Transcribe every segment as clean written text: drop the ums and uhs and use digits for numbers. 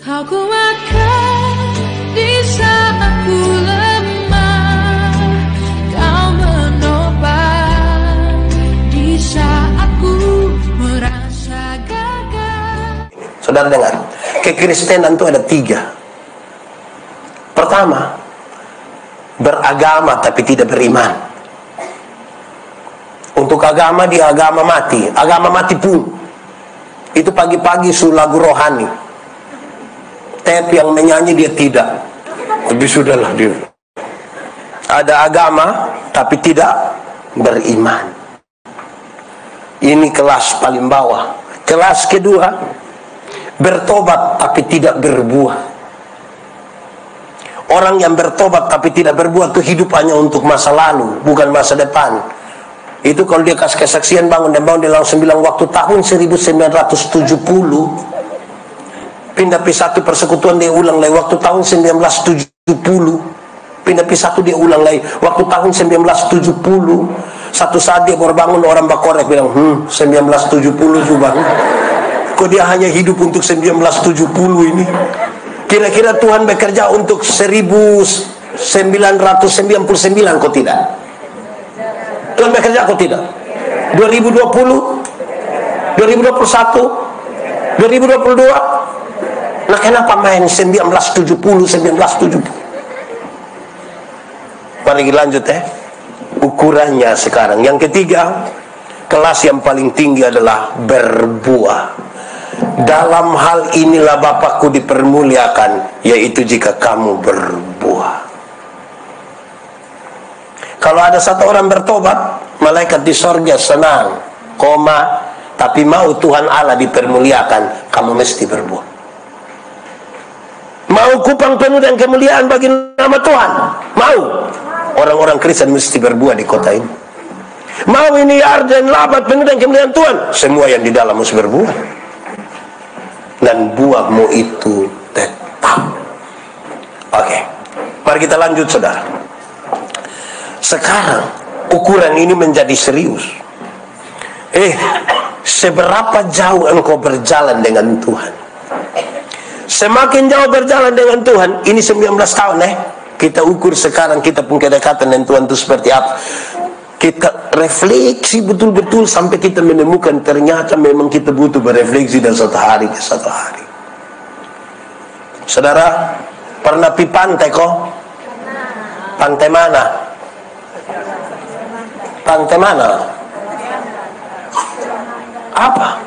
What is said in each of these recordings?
Kau kuatkan di saat ku lemah, Kau menopang di saat ku merasa gagal. Saudara dengar, kekristenan itu ada 3. Pertama, beragama tapi tidak beriman. Untuk agama, dia agama mati pun. Itu pagi-pagi lagu rohani. Tape yang menyanyi dia tidak. Tapi sudahlah dia. Ada agama tapi tidak beriman. Ini kelas paling bawah. Kelas kedua, bertobat tapi tidak berbuah. Orang yang bertobat tapi tidak berbuat itu hidup hanya untuk masa lalu, bukan masa depan. Itu kalau dia kasih kesaksian bangun dia langsung bilang waktu tahun 1970 pindah P1 persekutuan dia ulang lagi, waktu tahun 1970 pindah P1 dia ulang lagi, waktu tahun 1970. Satu saat dia baru bangun, orang bakorek bilang 1970 juga. Kok dia hanya hidup untuk 1970 ini? Kira-kira Tuhan bekerja untuk 1999 kok tidak? Tuhan bekerja kok tidak? 2020, 2021, 2022. Nah kenapa main 1970? Mari lanjut ukurannya sekarang. Yang ketiga, kelas yang paling tinggi adalah berbuah. Dalam hal inilah Bapakku dipermuliakan, yaitu jika kamu berbuah. Kalau ada satu orang bertobat, malaikat di sorga senang, tapi mau Tuhan Allah dipermuliakan, kamu mesti berbuah. Mau kupang penuh dan kemuliaan bagi nama Tuhan? Mau. Orang-orang Kristen mesti berbuah di kota ini. Mau ini dan labat penuh dan kemuliaan Tuhan? Semua yang di dalam mesti berbuah. Dan buahmu itu tetap. Oke. Mari kita lanjut, saudara. Sekarang ukuran ini menjadi serius. Seberapa jauh engkau berjalan dengan Tuhan? Semakin jauh berjalan dengan Tuhan, ini 19 tahun kita ukur sekarang kita pun kedekatan dengan Tuhan itu seperti apa. Kita refleksi betul-betul sampai kita menemukan ternyata memang kita butuh berefleksi dari satu hari ke satu hari. Saudara, pernah pi pantai kok? Pantai mana? Pantai mana? Apa?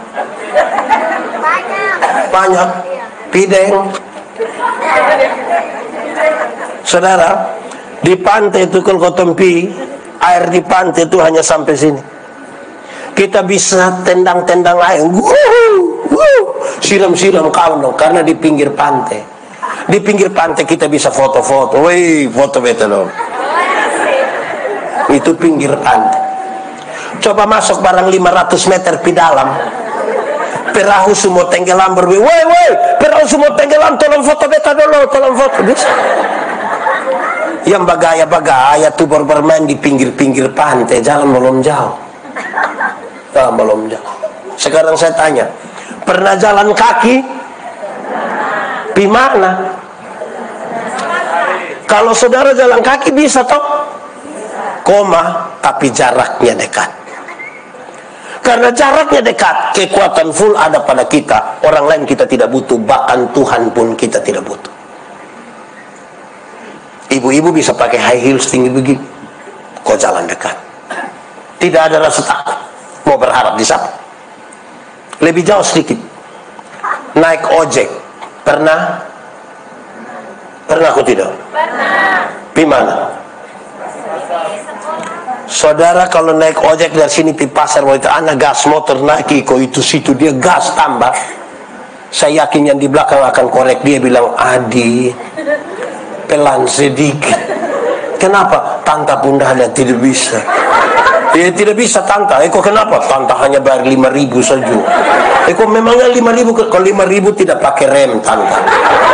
Banyak. Pideng. Saudara, di pantai itu kalau kau tempi, air di pantai itu hanya sampai sini. Kita bisa tendang-tendang air, siram-siram kawan dong, karena di pinggir pantai. Di pinggir pantai kita bisa foto-foto, foto beta dong. Itu pinggir pantai. Coba masuk barang 500 meter di dalam. Perahu semua tenggelam perahu semua tenggelam, tolong foto beta dulu, tolong foto. Bisa. Yang bagaya-bagaya tuh bermain di pinggir-pinggir pantai, jalan belum jauh. Belum jauh. Sekarang saya tanya, pernah jalan kaki? Di mana? Kalau saudara jalan kaki bisa toh? Tapi jaraknya dekat. Karena jaraknya dekat, kekuatan full ada pada kita. Orang lain kita tidak butuh, bahkan Tuhan pun kita tidak butuh. Ibu-ibu bisa pakai high heels tinggi begini, kok jalan dekat. Tidak ada rasa takut, mau berharap di sana. Lebih jauh sedikit, naik ojek. Pernah? Pernah aku tidak? Pernah. Di mana? Saudara kalau naik ojek dari sini di pasar, itu anak gas motor naik, kok itu situ dia gas tambah. Saya yakin yang di belakang akan korek dia, bilang, Adi, pelan sedikit. Kenapa? Tanta pundahnya tidak bisa. Tidak bisa tanta. Kok kenapa? Tanta hanya bayar 5.000 saja. Kok memangnya 5.000? Kalau 5.000 tidak pakai rem tanta.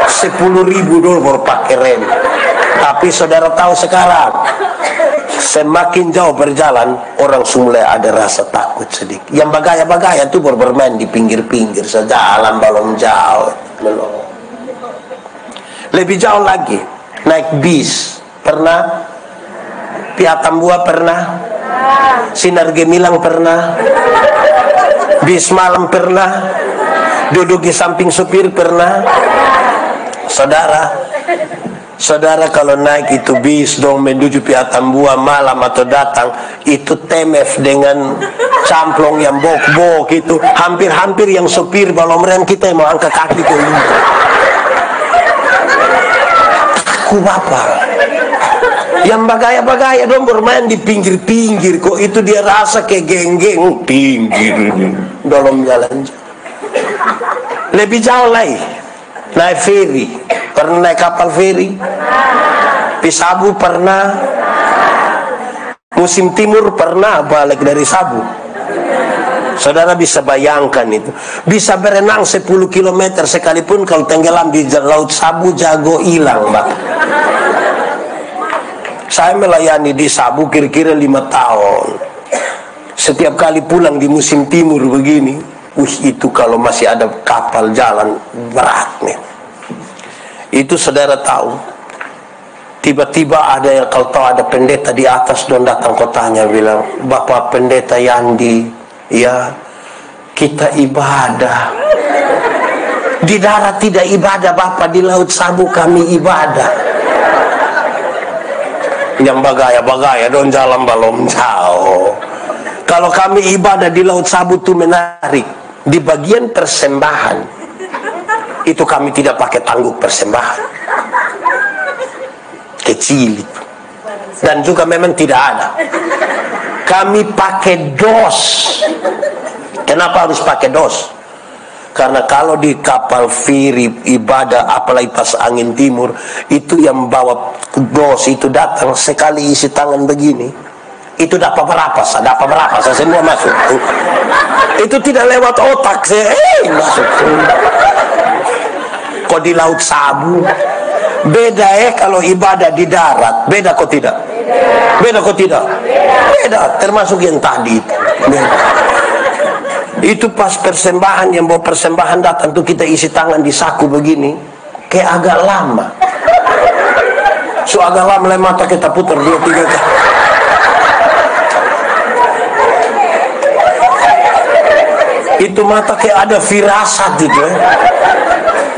10.000 dulu baru pakai rem. Tapi saudara tahu sekarang, semakin jauh berjalan, orang mulai ada rasa takut sedikit. Yang bagaya-bagaya itu bermain di pinggir-pinggir saja, jalan belum jauh. Lebih jauh lagi, naik bis. Pernah? Piatambua pernah? Sinar Gemilang pernah? Bis malam pernah? Duduk di samping supir pernah? Saudara kalau naik itu bis dong menuju Piatambua malam atau datang, itu temef dengan camplong yang bok-bok itu hampir-hampir yang supir balom rem kita yang mau angkat kaki ke ini. Aku bapak yang bagaya-bagaya dong bermain di pinggir-pinggir, kok itu dia rasa kayak geng-geng pinggir dalam jalan. Lebih jauh lagi, naik ferry. Pernah naik kapal ferry? Pisabu pernah? Musim timur pernah balik dari Sabu? Saudara bisa bayangkan itu. Bisa berenang 10 km sekalipun kalau tenggelam di laut Sabu, jago hilang, Pak. Saya melayani di Sabu kira-kira 5 tahun. Setiap kali pulang di musim timur begini, itu kalau masih ada kapal jalan berat nih. Itu saudara tahu, tiba-tiba ada yang kalau tahu ada pendeta di atas don datang kotanya bilang, Bapak Pendeta Yandi, ya kita ibadah. Di darat tidak ibadah Bapak, di laut Sabu kami ibadah. Yang bagaya-bagaya don jalan balom jauh. Kalau kami ibadah di laut Sabu itu menarik. Di bagian persembahan itu kami tidak pakai tangguk persembahan, kecil itu. Dan juga memang tidak ada. Kami pakai dos. Kenapa harus pakai dos? Karena kalau di kapal feri ibadah, apalagi pas angin timur, itu yang bawa dos itu datang sekali isi tangan begini, itu dapat berapa saya semua masuk. Itu tidak lewat otak saya, masuk. Kok di laut Sabu beda kalau ibadah di darat, beda kok tidak? Beda kok tidak? Beda, termasuk yang tadi itu. Itu pas persembahan, yang bawa persembahan datang tuh kita isi tangan di saku begini, kayak agak lama. So agak lama mata kita putar 2-3 kali. Itu mata kayak ada firasat gitu ya.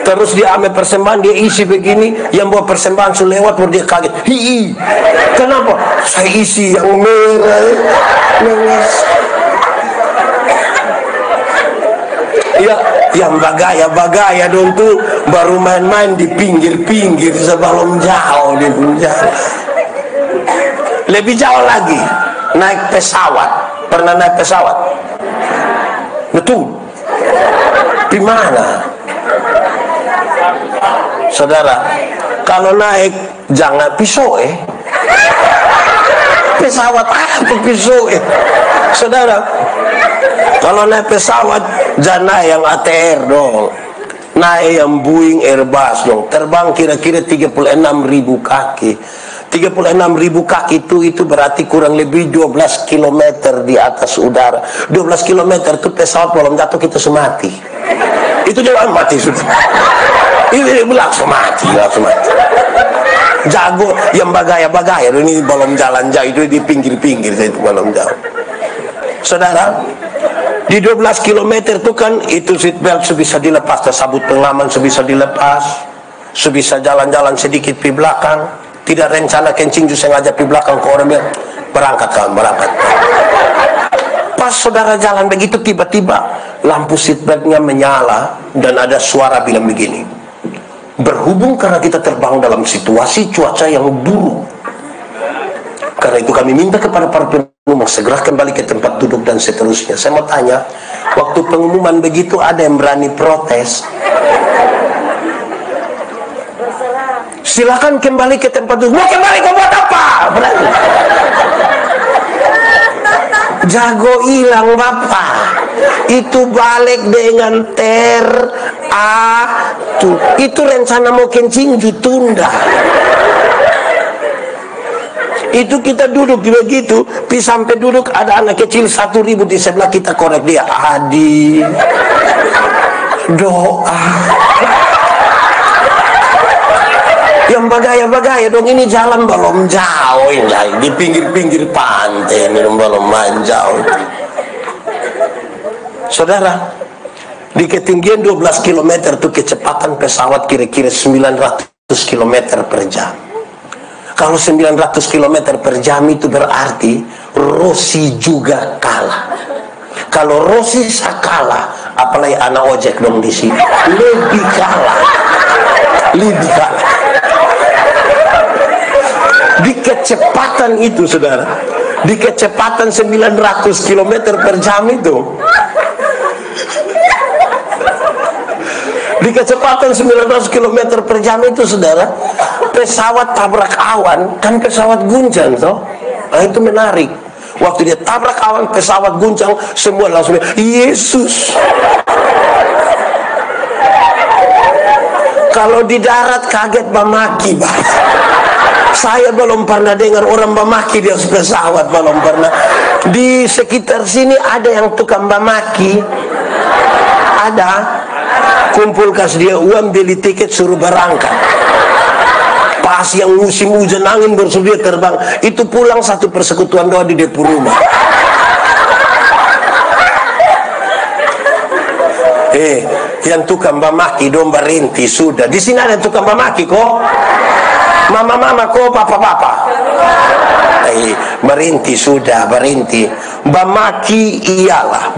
Terus dia ambil persembahan, dia isi begini, yang bawa persembahan sudah lewat, baru dia kaget. Hi, kenapa? Saya isi yang merah. Ya, yang bagaya-bagaya dong tuh baru main-main di pinggir-pinggir sebelum jauh di penjara. Lebih jauh lagi, naik pesawat. Pernah naik pesawat? Betul. Di mana? Saudara, kalau naik jangan pisau pesawat apa pisau saudara. Kalau naik pesawat jangan naik yang ATR dong, naik yang Boeing Airbus dong. Terbang kira-kira 36.000 kaki. 36.000 kaki itu berarti kurang lebih 12 km di atas udara. 12 km itu pesawat belum jatuh kita semati. Itu dia mati sudah. Ini langsung mati. Jago yang bagaya-bagaya ini belum jalan jauh, itu di pinggir-pinggir itu belum jauh. Saudara, di 12 km itu kan itu seatbelt bisa dilepas, sabut pengaman bisa dilepas, bisa jalan-jalan sedikit di belakang, tidak rencana kencing juga sengaja di belakang ke orang bilang berangkat. Pas saudara jalan begitu tiba-tiba lampu seatbeltnya menyala dan ada suara bilang begini, berhubung karena kita terbang dalam situasi cuaca yang buruk, karena itu kami minta kepada para penumpang segera kembali ke tempat duduk dan seterusnya. Saya mau tanya, waktu pengumuman begitu ada yang berani protes? Silakan kembali ke tempat duduk. Mau kembali kau buat apa? Berani. Jago hilang Bapak. Itu balik dengan itu rencana mau kencing ditunda. Itu kita duduk begitu, sampai duduk ada anak kecil 1.000 di sebelah kita, korek dia, Adi doa. bagaya dong, ini jalan belum jauh ini, di pinggir-pinggir pantai ini belum jauh. Saudara, di ketinggian 12 km itu kecepatan pesawat kira-kira 900 km per jam. Kalau 900 km per jam itu berarti Rossi juga kalah. Kalau Rossi kalah, apalagi anak ojek dong di sini, lebih kalah. Di kecepatan itu, saudara, di kecepatan 900 km per jam itu, di kecepatan 900 km per jam itu, saudara, pesawat tabrak awan, kan pesawat guncang toh. Nah, itu menarik. Waktu dia tabrak awan, pesawat guncang, semua langsung Yesus. Kalau di darat kaget memaki, Pak. Saya belum pernah dengar orang memaki di atas pesawat, belum pernah. Di sekitar sini ada yang tukang memaki? Ada. Kumpul kas dia uang, beli tiket, suruh berangkat. Pas yang musim hujan angin bersedia terbang, itu pulang satu persekutuan doa di depan rumah. Yang tukang memaki domba rinti sudah. Di sini ada tukang memaki kok. Mama kok, papa. Berinti sudah, berinti. Memaki iyalah.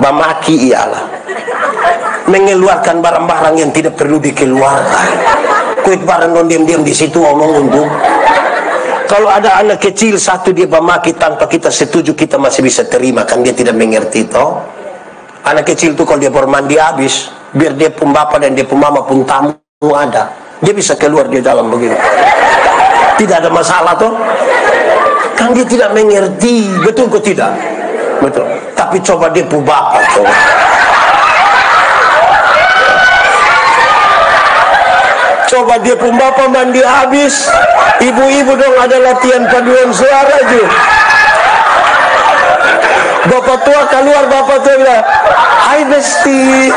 Mengeluarkan barang-barang yang tidak perlu dikeluarkan. Kuit barang non diam-diam di situ omong untung. Kalau ada anak kecil satu dia memaki tanpa kita setuju, kita masih bisa terima, kan dia tidak mengerti toh. Anak kecil itu kalau dia baru mandi habis, biar dia pun bapak dan dia pun mama pun tamu ada, dia bisa keluar di dalam begitu. Tidak ada masalah toh. Kan dia tidak mengerti, betul kok tidak? Betul. Tapi coba dia pun bapak coba. Coba dia pun bapak mandi habis, ibu-ibu dong ada latihan paduan suara juga. Bapak tua keluar, bapak tua bilang, "Hai Besti."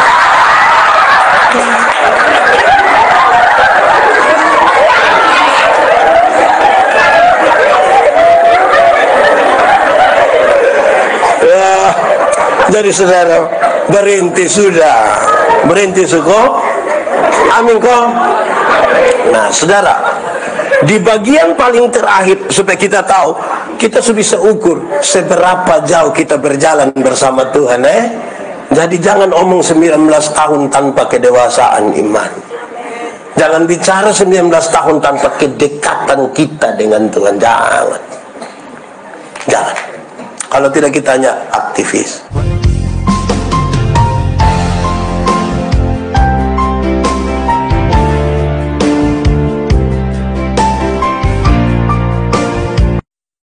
Ya, jadi saudara, berhenti sudah, berhenti suko, amin kok. Nah, saudara, di bagian paling terakhir supaya kita tahu, kita sudah bisa ukur seberapa jauh kita berjalan bersama Tuhan. Jadi jangan omong 19 tahun tanpa kedewasaan iman. Jangan bicara 19 tahun tanpa kedekatan kita dengan Tuhan. Jangan. Kalau tidak kita hanya aktivis.